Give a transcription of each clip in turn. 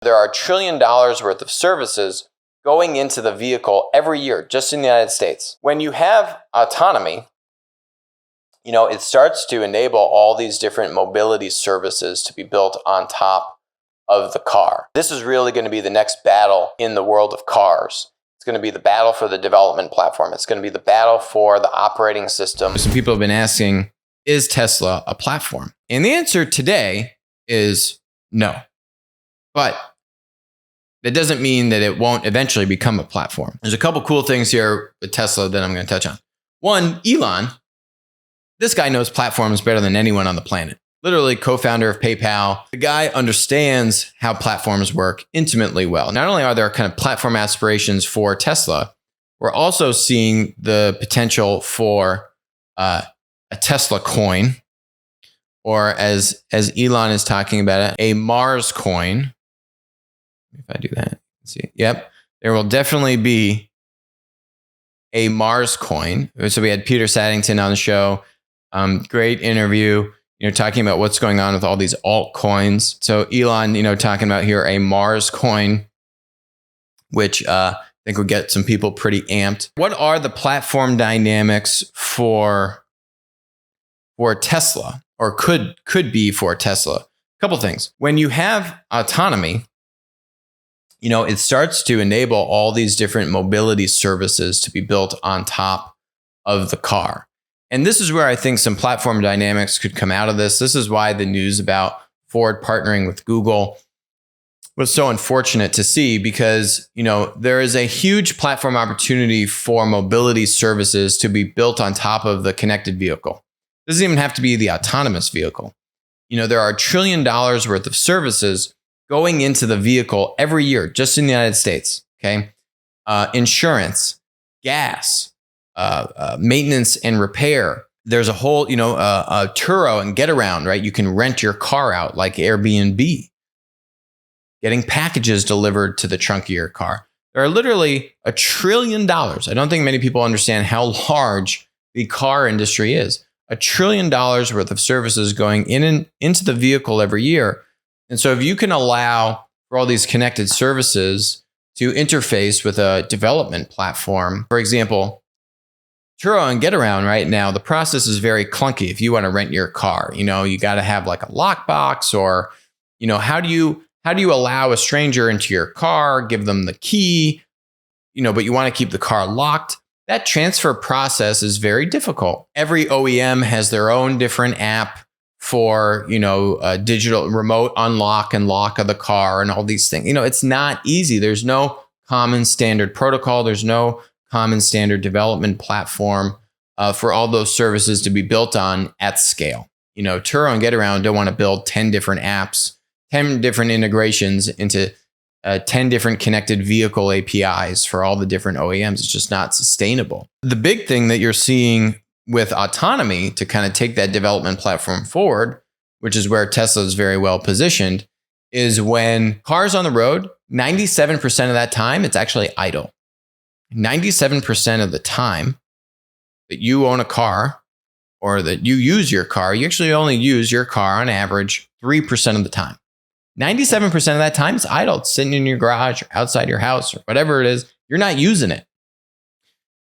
There are $1 trillion worth of services going into the vehicle every year, just in the United States. When you have autonomy, it starts to enable all these different mobility services to be built on top of the car. This is really going to be the next battle in the world of cars. It's going to be the battle for the development platform. It's going to be the battle for the operating system. Some people have been asking, is Tesla a platform? And the answer today is no. But that doesn't mean that it won't eventually become a platform. There's a couple cool things here with Tesla that I'm going to touch on. One, Elon. This guy knows platforms better than anyone on the planet. Literally co-founder of PayPal. The guy understands how platforms work intimately well. Not only are there kind of platform aspirations for Tesla, we're also seeing the potential for a Tesla coin, or as Elon is talking about it, a Mars coin. If I do that, let's see. Yep, there will definitely be a Mars coin. So we had Peter Saddington on the show. Great interview, talking about what's going on with all these altcoins. So Elon, talking about here a Mars coin, which I think will get some people pretty amped. What are the platform dynamics for Tesla, or could be for Tesla? A couple things. When you have autonomy, it starts to enable all these different mobility services to be built on top of the car. And this is where I think some platform dynamics could come out of this. This is why the news about Ford partnering with Google was so unfortunate to see, because, there is a huge platform opportunity for mobility services to be built on top of the connected vehicle. It doesn't even have to be the autonomous vehicle. There are $1 trillion worth of services going into the vehicle every year, just in the United States. Okay. Insurance, gas, maintenance and repair. There's a whole, a Turo and Get Around, right? You can rent your car out like Airbnb, getting packages delivered to the trunk of your car. There are literally $1 trillion. I don't think many people understand how large the car industry is. $1 trillion worth of services going in and into the vehicle every year. And so if you can allow for all these connected services to interface with a development platform, for example, Turo and Get Around right now, the process is very clunky. If you want to rent your car, you got to have like a lockbox, or, how do you allow a stranger into your car, give them the key, but you want to keep the car locked. That transfer process is very difficult. Every OEM has their own different app for, a digital remote unlock and lock of the car and all these things. It's not easy. There's no common standard protocol. There's no common standard development platform for all those services to be built on at scale. Turo and Get Around don't want to build 10 different apps, 10 different integrations into 10 different connected vehicle APIs for all the different OEMs. It's just not sustainable. The big thing that you're seeing with autonomy to kind of take that development platform forward, which is where Tesla is very well positioned, is when cars on the road, 97% of that time, it's actually idle. 97% of the time that you own a car or that you use your car, you actually only use your car on average 3% of the time. 97% of that time it's idle. It's sitting in your garage or outside your house or whatever it is. You're not using it.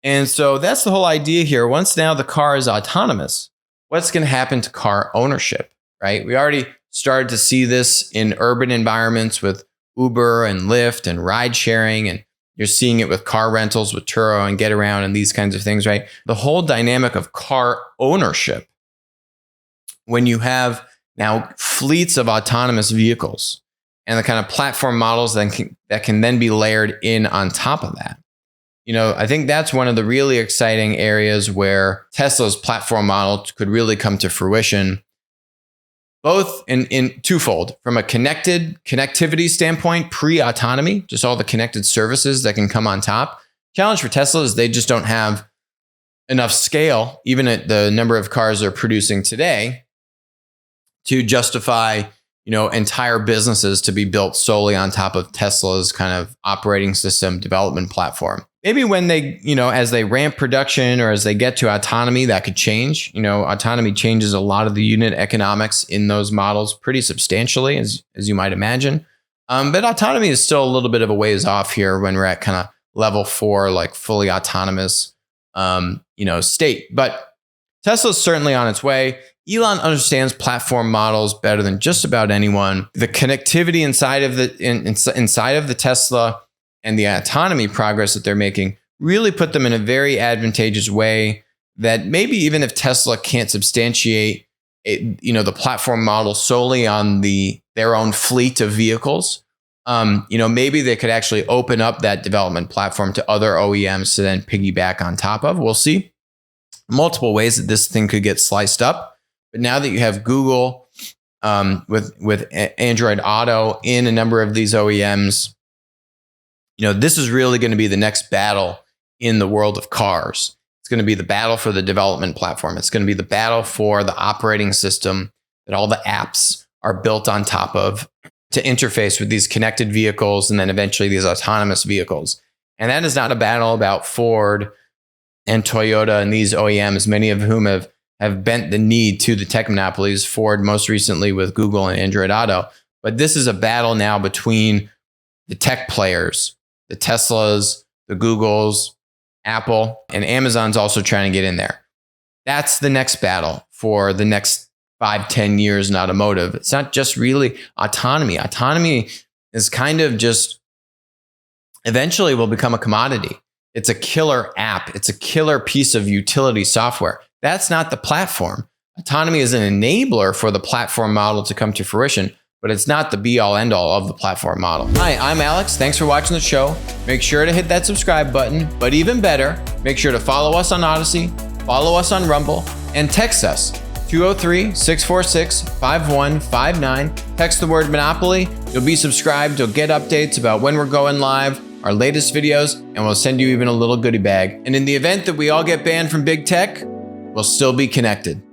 And so that's the whole idea here. Once now the car is autonomous, what's going to happen to car ownership, right? We already started to see this in urban environments with Uber and Lyft and ride sharing, and you're seeing it with car rentals with Turo and Get Around and these kinds of things, right? The whole dynamic of car ownership, when you have now fleets of autonomous vehicles and the kind of platform models that can then be layered in on top of that. I think that's one of the really exciting areas where Tesla's platform model could really come to fruition, both in twofold. From a connectivity standpoint, pre-autonomy, just all the connected services that can come on top. Challenge for Tesla is they just don't have enough scale, even at the number of cars they're producing today, to justify, entire businesses to be built solely on top of Tesla's kind of operating system development platform. Maybe when they, as they ramp production or as they get to autonomy, that could change. Autonomy changes a lot of the unit economics in those models pretty substantially, as you might imagine. But autonomy is still a little bit of a ways off here when we're at kind of level 4, like fully autonomous, state. But Tesla's certainly on its way. Elon understands platform models better than just about anyone. The connectivity inside of the Tesla and the autonomy progress that they're making really put them in a very advantageous way that maybe even if Tesla can't substantiate the platform model solely on their own fleet of vehicles, maybe they could actually open up that development platform to other OEMs to then piggyback on top of. We'll see multiple ways that this thing could get sliced up. But now that you have Google with Android Auto in a number of these OEMs, this is really going to be the next battle in the world of cars. It's going to be the battle for the development platform. It's going to be the battle for the operating system that all the apps are built on top of to interface with these connected vehicles and then eventually these autonomous vehicles. And that is not a battle about Ford and Toyota and these OEMs, many of whom have bent the knee to the tech monopolies, Ford most recently with Google and Android Auto. But this is a battle now between the tech players, the Teslas, the Googles, Apple, and Amazon's also trying to get in there. That's the next battle for the next 5-10 years in automotive. It's not just really autonomy. Autonomy is kind of just eventually will become a commodity. It's a killer app. It's a killer piece of utility software. That's not the platform. Autonomy is an enabler for the platform model to come to fruition, but it's not the be-all, end-all of the platform model. Hi, I'm Alex. Thanks for watching the show. Make sure to hit that subscribe button, but even better, make sure to follow us on Odyssey, follow us on Rumble, and text us 203-646-5159. Text the word Monopoly. You'll be subscribed. You'll get updates about when we're going live, our latest videos, and we'll send you even a little goodie bag. And in the event that we all get banned from big tech, we'll still be connected.